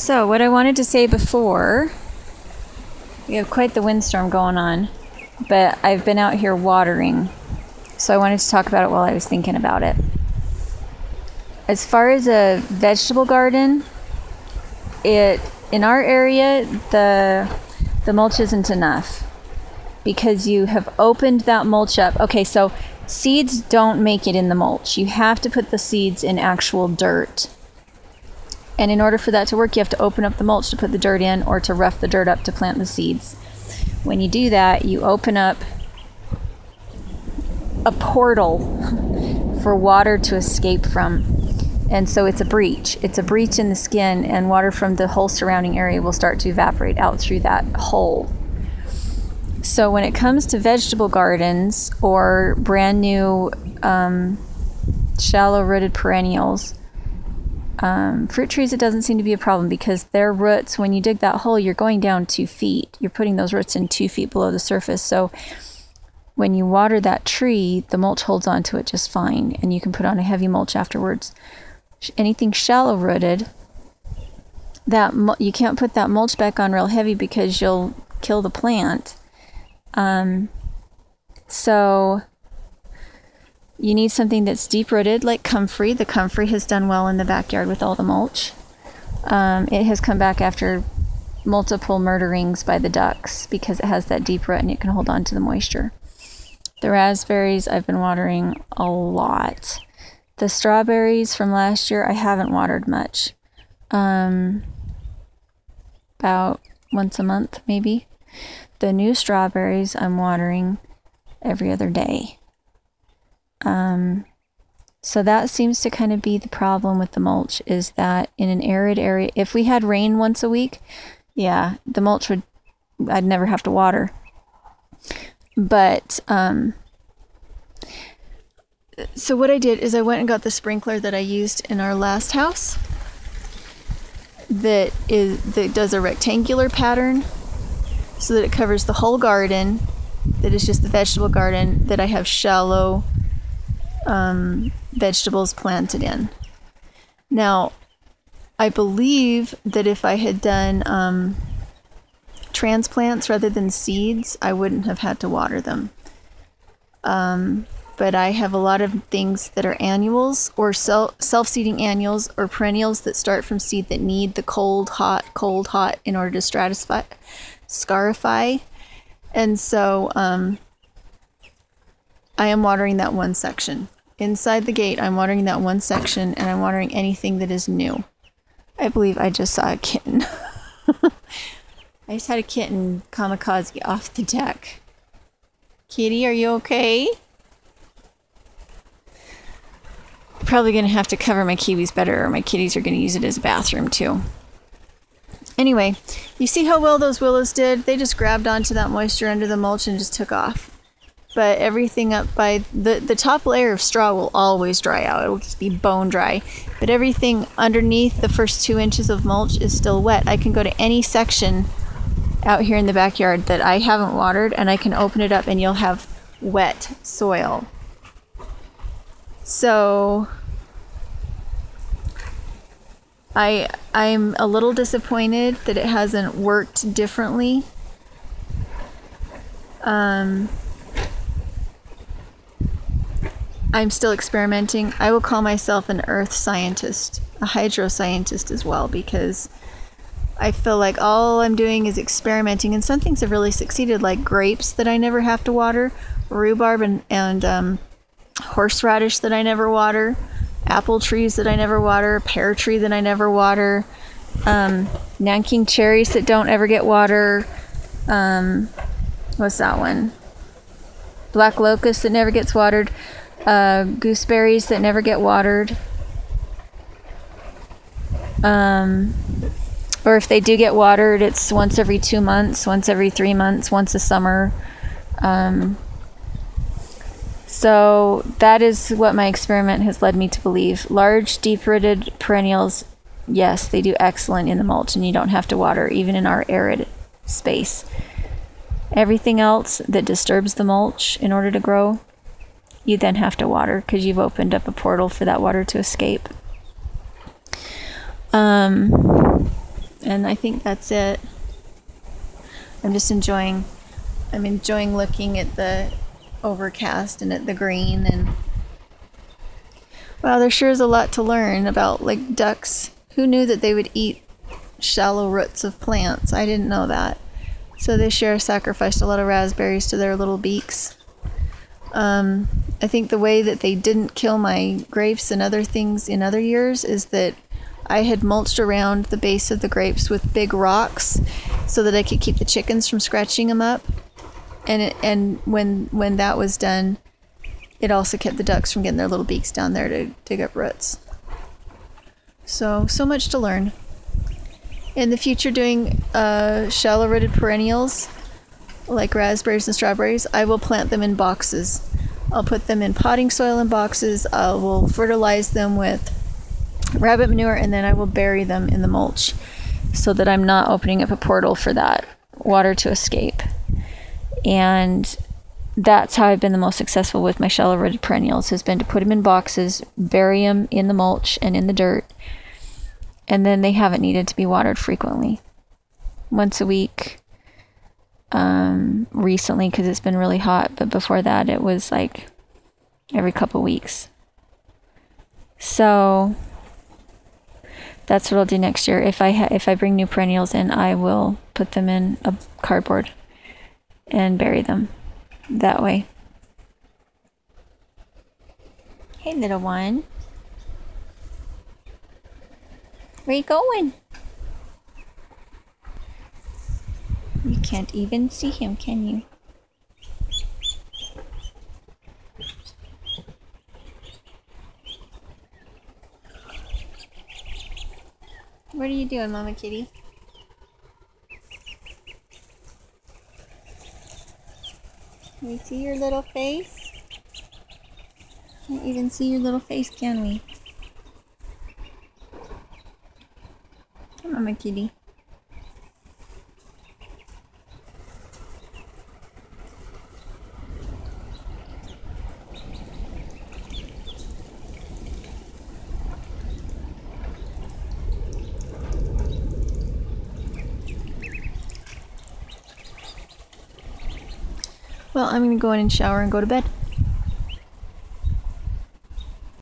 So what I wanted to say before, we have quite the windstorm going on, but I've been out here watering, so I wanted to talk about it while I was thinking about it. As far as a vegetable garden, in our area, the mulch isn't enough because you have opened that mulch up. Okay, so seeds don't make it in the mulch. You have to put the seeds in actual dirt. And in order for that to work, you have to open up the mulch to put the dirt in or to rough the dirt up to plant the seeds. When you do that, you open up a portal for water to escape from. And so it's a breach. It's a breach in the skin, and water from the whole surrounding area will start to evaporate out through that hole. So when it comes to vegetable gardens or brand new shallow-rooted perennials, fruit trees, it doesn't seem to be a problem because their roots, when you dig that hole, you're going down 2 feet. You're putting those roots in 2 feet below the surface. So when you water that tree, the mulch holds onto it just fine, and you can put on a heavy mulch afterwards. Anything shallow rooted, you can't put that mulch back on real heavy because you'll kill the plant. So you need something that's deep rooted, like comfrey. The comfrey has done well in the backyard with all the mulch. It has come back after multiple murderings by the ducks because it has that deep root and it can hold on to the moisture. The raspberries I've been watering a lot. The strawberries from last year I haven't watered much. About once a month maybe. The new strawberries I'm watering every other day. So that seems to kind of be the problem with the mulch, is that in an arid area, if we had rain once a week, yeah, the mulch I'd never have to water. But, so what I did is I went and got the sprinkler that I used in our last house that does a rectangular pattern so that it covers the whole garden, that is just the vegetable garden that I have shallow vegetables planted in. Now, I believe that if I had done transplants rather than seeds, I wouldn't have had to water them. But I have a lot of things that are annuals or self-seeding annuals or perennials that start from seed that need the cold, hot in order to scarify. And so I am watering that one section. Inside the gate, I'm watering that one section, and I'm watering anything that is new. I believe I just saw a kitten. I just had a kitten kamikaze off the deck. Kitty, are you okay? Probably going to have to cover my kiwis better, or my kitties are going to use it as a bathroom too. Anyway, you see how well those willows did? They just grabbed onto that moisture under the mulch and just took off. But everything up by the top layer of straw will always dry out. It will just be bone dry. But everything underneath the first 2 inches of mulch is still wet. I can go to any section out here in the backyard that I haven't watered, and I can open it up and you'll have wet soil. So I'm a little disappointed that it hasn't worked differently. I'm still experimenting. I will call myself an earth scientist, a hydro-scientist as well, because I feel like all I'm doing is experimenting, and some things have really succeeded, like grapes that I never have to water, rhubarb and horseradish that I never water, apple trees that I never water, pear tree that I never water, Nanking cherries that don't ever get water, what's that one? Black locust that never gets watered, gooseberries that never get watered, or if they do get watered, it's once every 2 months, once every 3 months, once a summer. So that is what my experiment has led me to believe. Large, deep-rooted perennials, yes, they do excellent in the mulch, and you don't have to water, even in our arid space. Everything else that disturbs the mulch in order to grow, you then have to water because you've opened up a portal for that water to escape. And I think that's it. I'm enjoying looking at the overcast and at the green, and wow, there sure is a lot to learn about, like, ducks. Who knew that they would eat shallow roots of plants? I didn't know that. So this year I sacrificed a lot of raspberries to their little beaks. I think the way that they didn't kill my grapes and other things in other years is that I had mulched around the base of the grapes with big rocks so that I could keep the chickens from scratching them up. And when that was done, it also kept the ducks from getting their little beaks down there to dig up roots. So much to learn. In the future, doing shallow-rooted perennials like raspberries and strawberries, I will plant them in boxes. I'll put them in potting soil in boxes. I will fertilize them with rabbit manure, and then I will bury them in the mulch so that I'm not opening up a portal for that water to escape. And that's how I've been the most successful with my shallow-rooted perennials, has been to put them in boxes, bury them in the mulch and in the dirt, and then they haven't needed to be watered frequently. Once a week, recently, because it's been really hot, but before that it was like every couple weeks. So that's what I'll do next year. If I bring new perennials in, I will put them in a cardboard and bury them that way. Hey, little one. Where you going? You can't even see him, can you? What are you doing, Mama Kitty? Can we see your little face? Can't even see your little face, can we? Come on, Mama Kitty. Well, I'm going to go in and shower and go to bed.